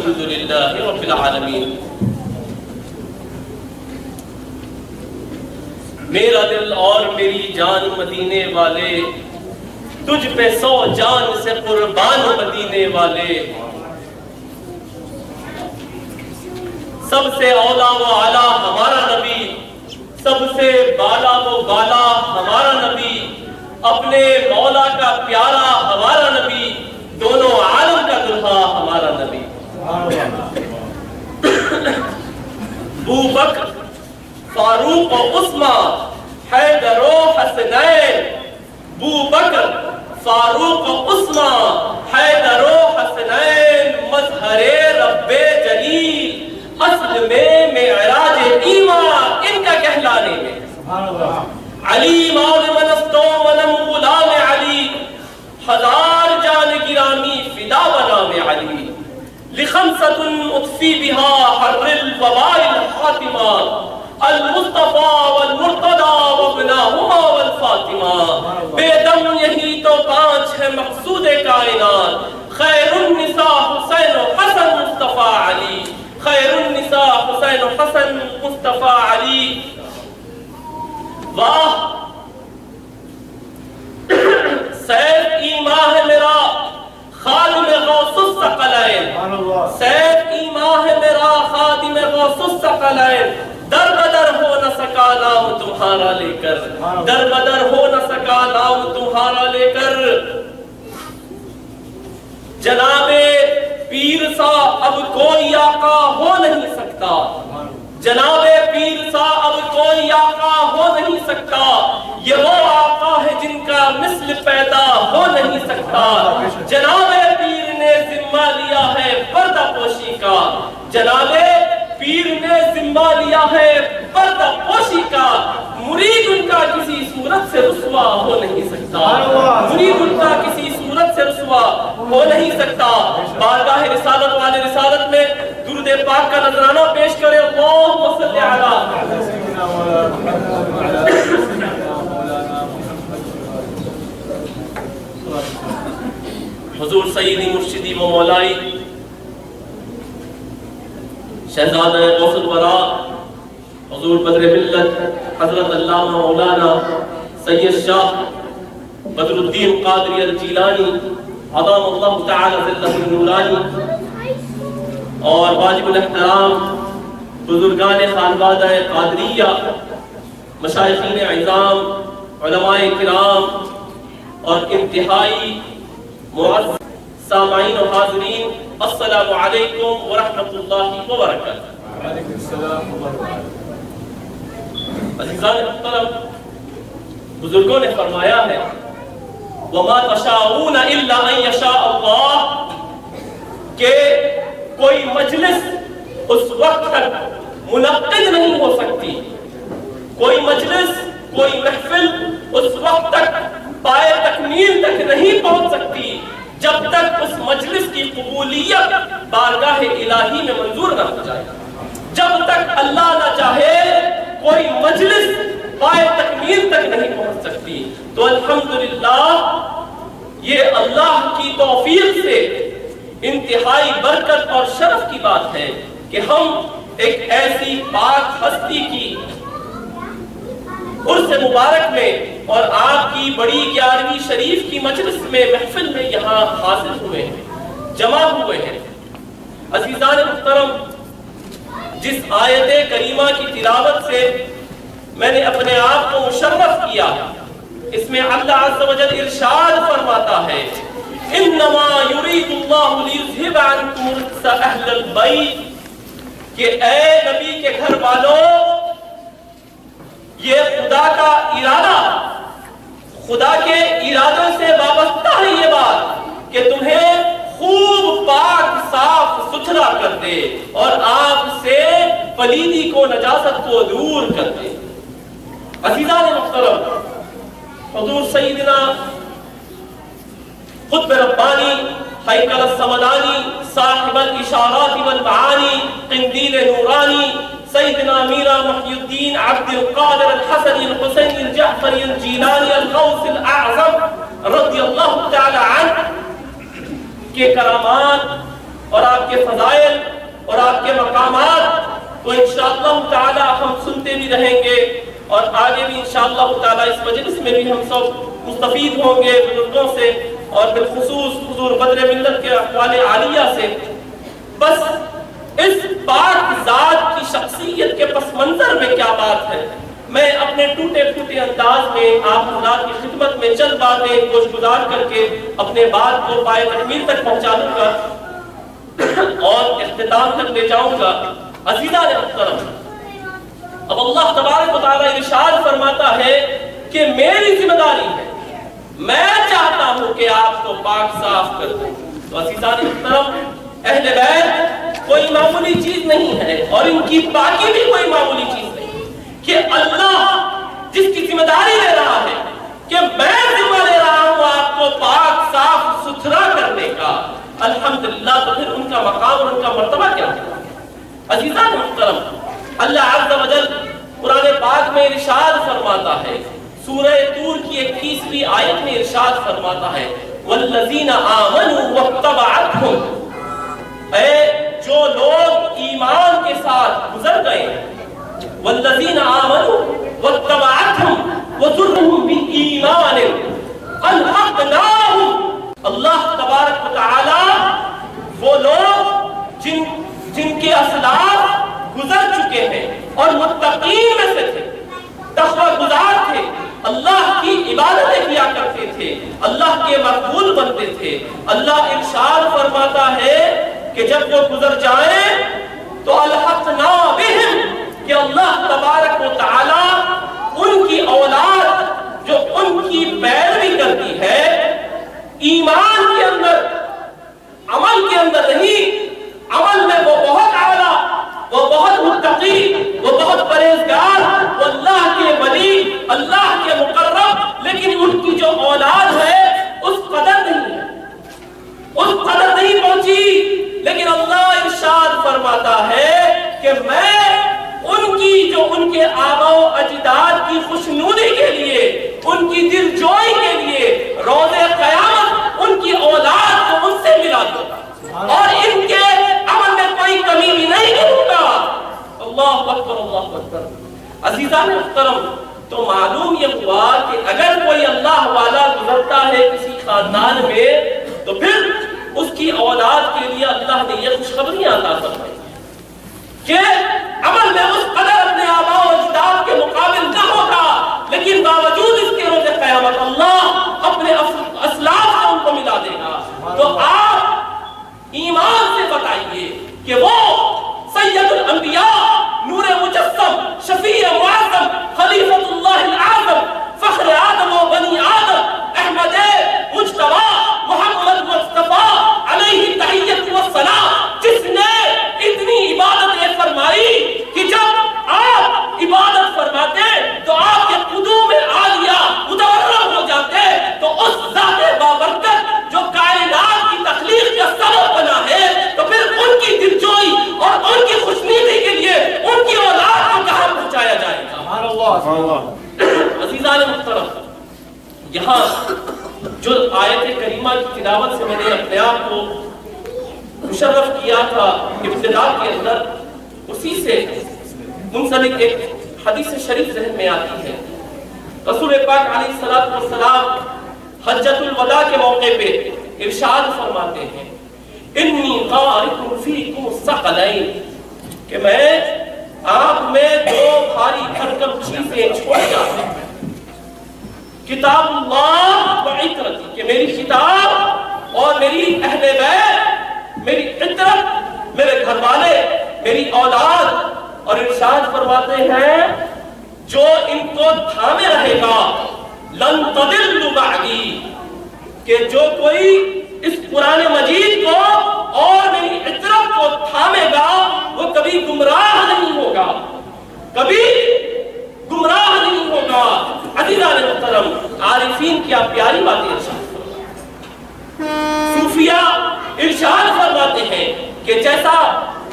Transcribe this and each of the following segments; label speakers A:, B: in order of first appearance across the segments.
A: والحمدللہ رب العالمین۔ میرا دل اور میری جان مدینے والے، تجھ پہ 100 جان سے قربان مدینے والے۔ سب سے اولا و اعلیٰ ہمارا نبی، سب سے بالا و بالا ہمارا نبی، اپنے مولا کا پیارا ہمارا نبی، دونوں عالم کا دلہا ہمارا نبی۔ ابو بکر، فاروق و عثمان، حیدر و حسنین، ابو بکر، فاروق و عثمان، حیدر و حسنین، مظہر رب جلیل، اصل میں معراج ایمان ان کا کہلانے میں۔ علی مال منستو ونم غلام علی، 1000 جان گرامی فدا بنام علی۔ لخمسۃ اطفی بها حر الوباء الحاتمہ، المصطفیٰ والمرتضیٰ وابناہما والفاطمہ۔ بے دم یہی تو 5 ہے مقصود کائنات، خیر النساء حسین و حسن مصطفیٰ علی، خیر النساء حسین و حسن مصطفیٰ علی۔ واہ سیف ایمان ہے میرا خادم غوث الثقلین، سیف ایمان ہے میرا خادم غوث الثقلین۔ در بدر ہو نہ سکا نام تمہارا لے کر، در بدر ہو نہ سکا نام تمہارا لے کر۔ جناب پیر سا اب کوئی آقا ہو نہیں سکتا، جناب پیر سا اب کوئی آقا ہو نہیں سکتا، یہ وہ آقا ہے جن کا مثل پیدا ہو نہیں سکتا۔ جناب پیر نے ذمہ لیا ہے پردہ پوشی کا، جناب پیر نے ذمہ لیا ہے پردہ پوشی کا، مرید ان کا کسی صورت سے رسوا ہو نہیں سکتا، مرید ان کا کسی صورت سے رسوا ہو نہیں سکتا۔ بارگاہ رسالت والے رسالت میں درود پاک کا نذرانہ پیش کرے۔ اللہم صلی علی حضور سیدی مرشدی و مولائی شہزادہ غوث الورا حضور بدر ملت حضرت علامہ مولانا سید شاہ بدر الدین قادری الجیلانی عظام اللہ تعالی ذلہ النورانی، اور واجب الاحترام بزرگان خانوادہ قادریہ، مشائخین عظام، علماء کرام اور انتہائی معزز سامعین و حاضرین، السلام علیکم ورحمۃ اللہ وبرکاتہ۔
B: وعلیکم السلام ورحمۃ اللہ۔
A: عزیزان محترم، بزرگوں نے فرمایا ہے وَمَا تَشَاءُونَ إِلَّا أَن يَشَاءَ اللَّهُ، کہ کوئی مجلس اس وقت تک منعقد نہیں ہو سکتی، کوئی مجلس، کوئی محفل اس وقت تک پائے تکمیل تک نہیں پہنچ سکتی جب تک اس مجلس کی قبولیت بارگاہ الہی میں منظور نہ ہو جائے۔ جب تک اللہ نہ چاہے کوئی مجلس پائے تکمیل تک نہیں پہنچ سکتی۔ تو الحمدللہ یہ اللہ کی توفیق سے انتہائی برکت اور شرف کی بات ہے کہ ہم ایک ایسی پاک ہستی کی عرس مبارک میں اور آپ کی بڑی 11ویں شریف کی مجلس میں، محفل میں یہاں حاضر ہوئے ہیں، جمع ہوئے ہیں۔ عزیزان محترم، جس آیت کریمہ کی تلاوت سے میں نے اپنے آپ کو مشرف کیا، اس میں اللہ عز و جل ارشاد فرماتا ہے انما یرید اللہ لیذھب عنکم الرجس اہل البیت، کہ اے نبی کے گھر والوں، یہ خدا کا ارادہ، خدا کے ارادے سے وابستہ ہے یہ بات کہ تمہیں خوب پاک صاف ستھرا کر دے اور آپ سے پلیدی کو، نجاست کو دور کر دے۔ عزیزان محترم، حضور سیدنا قطب ربانی ہیکل السمدانی صاحب الاشارات والمعانی قندیل نورانی سیدنا میرا محی الدین عبد القادر الحسنی الحسینی الجعفری الجیلانی الغوث الاعظم رضی اللہ تعالی عنہ کے کرامات اور آپ کے فضائل اور آپ کے مقامات کو انشاءاللہ تعالی ہم سنتے بھی رہیں گے، اور آگے بھی انشاءاللہ تعالی اس مجلس میں بھی ہم سب مستفید ہوں گے بزرگوں سے، اور بالخصوص حضور بدر ملت کے اقوال عالیہ سے۔ بس اس پاک ذات کی شخصیت کے پس منظر میں کیا بات ہے، میں اپنے ٹوٹے پھوٹے انداز میں آپ حضرات کی خدمت میں چند باتیں گوش گزار کر کے اپنے بات کو پائے تکمیل تک پہنچا دوں گا اور اختتام تک لے جاؤں گا۔ عزیزان محترم، اب اللہ تبارک و تعالیٰ ارشاد فرماتا ہے کہ میری ذمہ داری ہے، میں چاہتا ہوں کہ آپ کو پاک صاف کر دوں۔ تو عزیزان محترم، اہل بیت کوئی معمولی چیز نہیں ہے، اور ان کی پاکی بھی کوئی معمولی چیز نہیں، کہ اللہ جس کی ذمہ داری لے رہا ہے کہ میں ذمہ لے رہا ہوں آپ کو پاک صاف ستھرا کرنے کا، الحمدللہ، تو پھر ان کا مقام اور ان کا مرتبہ کیا ہے؟ عزیزان محترم، اللہ عز و جل قرآن پاک میں ارشاد فرماتا ہے، سورہ طور کی 21ویں آیت میں ارشاد فرماتا ہے، والذین آمنوا واتبعتہم، اے جو لوگ ایمان کے ساتھ گزر گئے، والذین آمنوا واتبعتہم وذرہم بإیمان الحقناہم، اللہ تبارک و تعالی وہ لوگ جن کے اسلاف گزر چکے ہیں اور متقین میں سے تھے، تقوی گزار تھے، اللہ کی عبادتیں کیا کرتے تھے، اللہ کے مقبول بنتے تھے، اللہ ارشاد فرماتا ہے کہ جب وہ گزر جائیں تو الحقنا بہم، کہ اللہ تبارک و تعالی ان کی اولاد جو ان کی پیروی کرتی ہے، ایمان کے اندر، عمل کے اندر نہیں، عمل میں وہ بہت اعلیٰ، وہ بہت متقی، وہ بہت پرہیزگار، وہ اللہ کے ولی، اللہ کے مقرب، لیکن ان کی جو اولاد ہے اس قدر نہیں ہے، اس قدر نہیں پہنچی، لیکن اللہ ارشاد فرماتا ہے کہ میں ان کی جو ان کے آباء و اجداد کی خوشنودی کے لیے، ان کی دل جوئی کے لیے روز قیامت ان کی اولاد کو ان سے ملا دوں گا، اور ان کے عمل میں کوئی کمی بھی نہیں کروں گا۔ اللہ اکبر، اللہ اکبر۔ عزیزان محترم، تو معلوم یہ ہوا کہ اگر کوئی اللہ والا گزرتا ہے کسی خاندان میں، تو پھر اس کی اولاد کے لیے اللہ نے یہ خوشخبریاں عطا فرمائی کہ عمل میں اس قدر اپنے آباء و اجداد کے مقابل نہ ہوگا، لیکن باوجود اس کے روز قیامت اللہ اپنے اسلاف سے ان کو ملا دے گا۔ تو آپ ایمان سے بتائیے کہ وہ سید الانبیاء، نور مجسم، شفیع معظم، خلیفۃ اللہ العظم، فخر آدم و بنی آدم، احمد مجتبی محمد مصطفیٰ علیہ تحیت والسلام، جس نے اتنی عبادتیں فرمائی کہ جب آپ عبادت فرماتے تو آپ کے قدوم عالیہ متورم ہو جاتے، تو اس ذات بابرکت جو کائنات کی تخلیق کا سبب بنا ہے، تو پھر ان کی دلجوئی اور ان کی خوشنودی کے لیے ان کی اولاد کو کہاں پہنچایا جائے گا؟ سبحان اللہ۔ عزیزان محترم، یہاں جو آیت کریمہ کی تلاوت سے میں نے اپنے آپ کو مشرف کیا تھا ابتدا کے اندر، اسی سے منسلک ایک حدیث شریف ذہن میں آتی ہے۔ رسول پاک علیہ الصلوۃ والسلام حجۃ الوداع کے موقع پہ ارشاد فرماتے ہیں، انی تارک فیکم الثقلین، کہ میں آپ میں دو بھاری بھرکم چیزیں چھوڑ جاتا ہوں، کتاب اللہ و عطرتی، کہ میری کتاب اور میری اہل بیت، میری عطرت، میرے گھر والے، میری اولاد، اور ارشاد فرماتے ہیں جو ان کو تھامے رہے گا لن تضل بعدی، کہ جو کوئی اس قرآن مجید کو اور میری عطرت کو تھامے گا وہ کبھی گمراہ نہیں ہوگا، کبھی گمراہ نہیں ہوگا۔ عزیزان محترم، عارفین کیا پیاری باتیں ارشاد فرماتے ہیں، صوفیہ ارشاد فرماتے ہیں کہ جیسا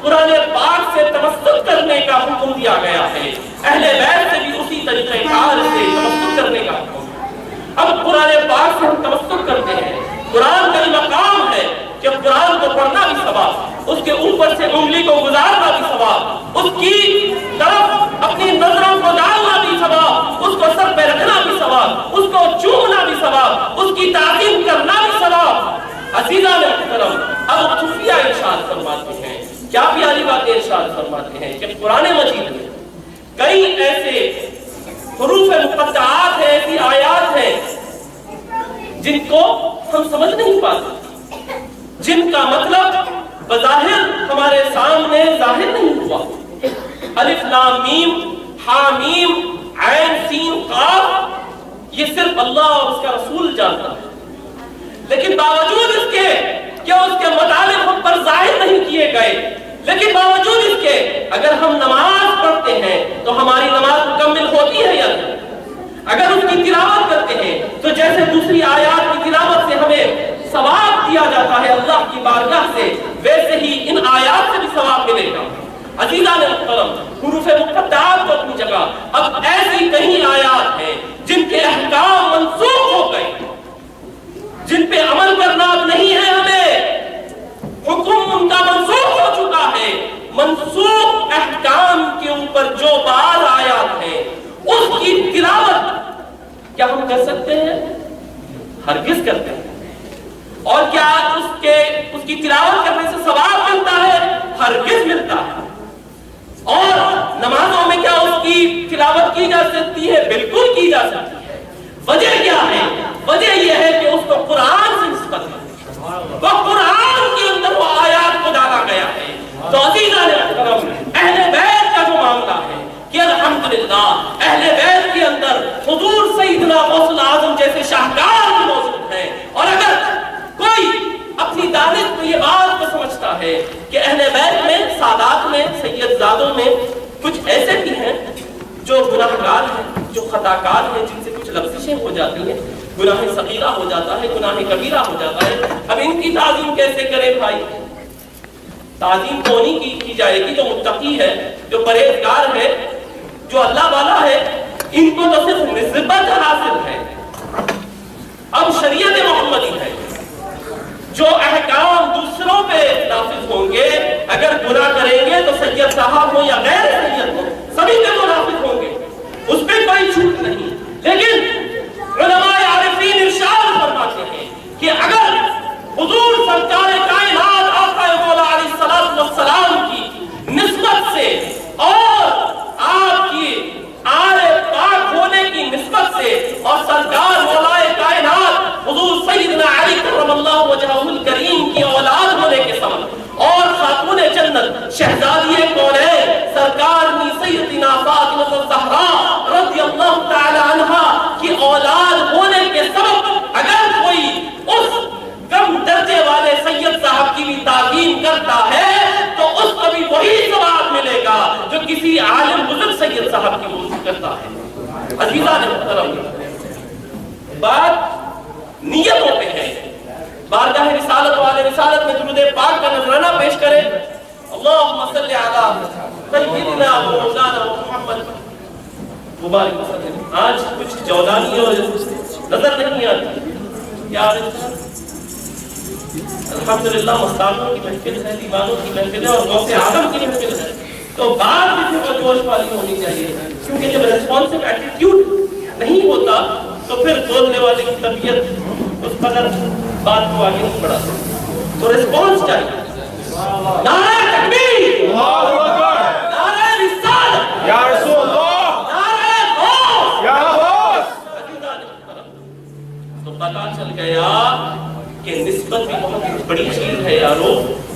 A: قرآن پاک سے تمسک کرنے کا حکم دیا گیا ہے، اہل بیت سے بھی اسی طریقے کار سے تمسک کرنے کا حکم ہے۔ اب قرآن پاک سے ہم تمسک کرتے ہیں، قرآن کا مقام ہے کہ قرآن کو پڑھنا بھی ثواب، اس کے اوپر سے انگلی کو گزارنا بھی ثواب، اس کی طرف اپنی نظروں کو ڈالنا بھی ثواب، اس کو سر پہ رکھنا بھی ثواب، اس کو چومنا بھی ثواب، اس کی تعظیم کرنا بھی ثواب۔ عزیزان محترم، اب خفیہ ارشاد فرماتے ہیں، کیا پیاری بات ارشاد فرماتے ہیں کہ قرآن مجید میں کئی ایسے حروف مقطعات ہیں، ایسی آیات ہیں جن کو ہم سمجھ نہیں پاتے، جن کا مطلب بظاہر ہمارے سامنے ظاہر نہیں ہوا۔ الف لام میم حامیم عین سین قاف، یہ صرف اللہ اور اس کا رسول جانتا ہے، لیکن باوجود اس کے کہ اس کے مطالب ہم پر ظاہر نہیں کیے گئے، لیکن باوجود اس کے اگر ہم نماز پڑھتے ہیں تو ہماری نماز مکمل ہوتی ہے یا نہیں؟ اگر اس کی تلاوت کرتے ہیں تو جیسے دوسری آیات کی تلاوت سے ہمیں ثواب دیا جاتا ہے اللہ کی بارگاہ سے، ویسے ہی ان آیات سے بھی ثواب ملے گا۔ عزیزان محترم، حروف مقطعات تو اپنی جگہ، اب ایسی کئی آیات ہیں جن کے احکام منسوخ ہو گئے، جن پہ عمل کرنا اب نہیں ہے، ہمیں حکم ان کا منسوخ ہو چکا ہے۔ منسوخ احکام کے اوپر جو بعض آیات ہیں اس کی تلاوت کیا ہم کر سکتے ہیں؟ ہرگز کرتے ہیں۔ اور کیا اس کی تلاوت کرنے سے ثواب ملتا ہے؟ ہرگز ملتا ہے۔ اور نمازوں میں کیا اس کی تلاوت کی جا سکتی ہے؟ بالکل کی جا سکتی ہے۔ وجہ کیا ہے؟ وجہ یہ ہے کہ اس کو قرآن سے نسبت ہے، وہ قرآن کے اندر وہ آیات کو ڈالا گیا ہے۔ تو عزیزان محترم، اہل بیت کا جو معاملہ ہے کہ الحمدللہ اہل بیت کے اندر حضور سیدنا غوث اعظم جیسے شاہکار بھی موجود ہیں، اور اگر کوئی اپنی دانش میں یہ بات کو سمجھتا ہے کہ اہل بیت میں، سادات میں، سید زادوں میں کچھ ایسے بھی ہیں جو گناہگار ہیں، جو خطاکار ہیں، جن سے کچھ لغزشیں ہو جاتی ہیں، گناہ صغیرہ ہو جاتا ہے، گناہ کبیرہ ہو جاتا ہے، اب ان کی تعظیم کیسے کرے بھائی؟ تعظیم کونی کی جائے گی جو متقی ہے، جو پرہیزگار ہے، جو اللہ والا ہے، ان کو تو صرف نسبت حاصل ہے۔ اب شریعت محمدی ہے، جو احکام دوسروں پہ نافذ ہوں گے، اگر گناہ کریں گے تو سید صاحب ہو یا غیر سید ہو، سبھی پہ وہ نافذ ہوں گے، اس پہ کوئی چھوٹ نہیں۔ لیکن علماء عارفین ارشاد فرماتے ہیں کہ اگر حضور سرکار کائنات آقا مولا علیہ السلام کی نسبت سے اور آپ کی آل پاک ہونے کی نسبت سے اور سرکار مولا کائنات حضور سیدنا علی کرم اللہ وجہہ الکریم کی اولاد ہونے کے سبب اور خاتون جنت شہزادی کونین سرکار سیدنا فاطمہ الزہرا رضی اللہ تعالی عنہا کی اولاد ہونے کے سبب اگر کوئی اس کم درجے والے سید صاحب کی بھی تعظیم کرتا ہے تو اس کو بھی وہی ثواب ملے گا جو کسی عالم بزرگ سید صاحب کی موضوع کرتا ہے۔ عزیزان محترم، بات نیتوں پہ ہے۔ بارگاہ رسالت والے رسالت میں درود پاک کا نذرانہ پیش کریں۔ اللہم صلی علی سیدنا مولانا محمد مبارک وسلم۔ آج کچھ جودانی اور نظر نہیں آتی، کیا الحمدللہ مستانوں کی محفل ہے، دیوانوں کی محفل ہے اور غوث اعظم کی محفل ہے، تو بات بھی پھر جوش والی ہونی چاہیے، کیونکہ جب ریسپانسو ایٹیٹیوڈ نہیں ہوتا تو پھر بولنے والے کی طبیعت اس قدر بات کو آگے نہیں بڑھاتا، تو ریسپانس چاہیے۔ نعرہ تکبیر، نعرہ رسالت،
B: یا رسول اللہ،
A: نعرہ غوث،
B: یا غوث۔
A: تو پتہ چل گیا کہ نسبت بھی بہت بڑی چیز ہے یارو۔